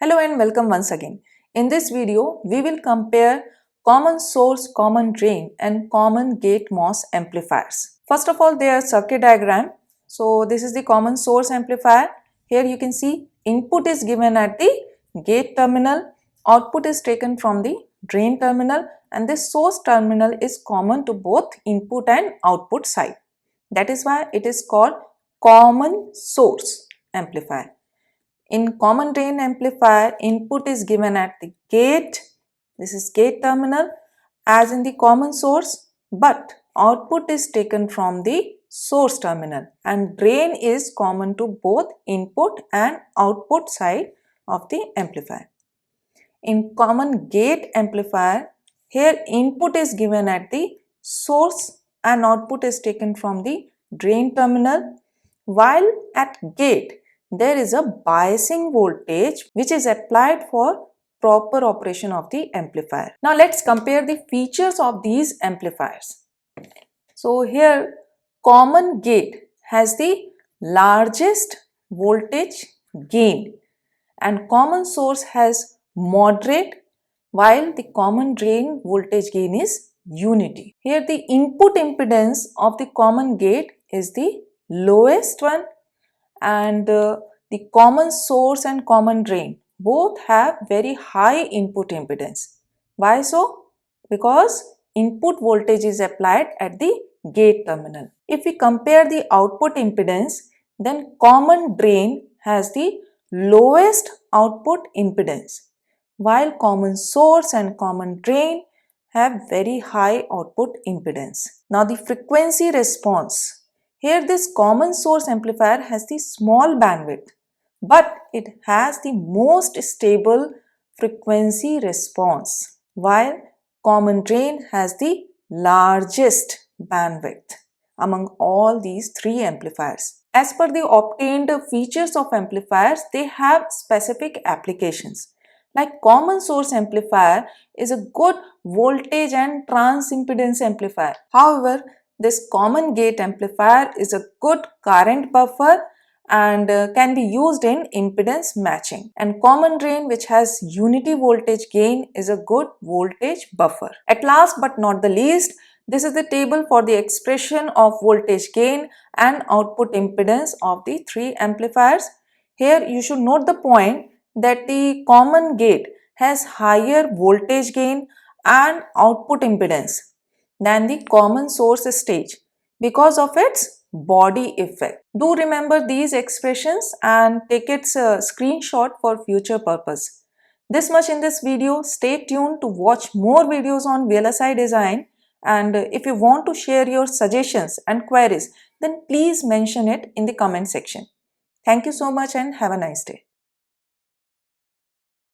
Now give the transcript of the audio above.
Hello and welcome once again. In this video, we will compare common source, common drain and common gate MOS amplifiers. First of all, their circuit diagram. So this is the common source amplifier. Here you can see input is given at the gate terminal, output is taken from the drain terminal, and this source terminal is common to both input and output side. That is why it is called common source amplifier. In common drain amplifier, input is given at the gate, this is gate terminal, as in the common source, but output is taken from the source terminal, and drain is common to both input and output side of the amplifier. In common gate amplifier, here input is given at the source and output is taken from the drain terminal, while at gate there is a biasing voltage which is applied for proper operation of the amplifier. Now let's compare the features of these amplifiers. So here common gate has the largest voltage gain and common source has moderate, while the common drain voltage gain is unity. Here the input impedance of the common gate is the lowest one, and the common source and common drain both have very high input impedance. Why so? Because input voltage is applied at the gate terminal. If we compare the output impedance, then common drain has the lowest output impedance, while common source and common drain have very high output impedance. Now the frequency response. Here this common source amplifier has the small bandwidth, but it has the most stable frequency response, while common drain has the largest bandwidth among all these three amplifiers. As per the obtained features of amplifiers, they have specific applications. Like common source amplifier is a good voltage and transimpedance amplifier. However, this common gate amplifier is a good current buffer and can be used in impedance matching. And common drain, which has unity voltage gain, is a good voltage buffer. At last but not the least, this is the table for the expression of voltage gain and output impedance of the three amplifiers. Here you should note the point that the common gate has higher voltage gain and output impedance than the common source stage because of its body effect. Do remember these expressions and take its screenshot for future purpose. This much in this video. Stay tuned to watch more videos on VLSI design, and if you want to share your suggestions and queries, then please mention it in the comment section. Thank you so much and have a nice day.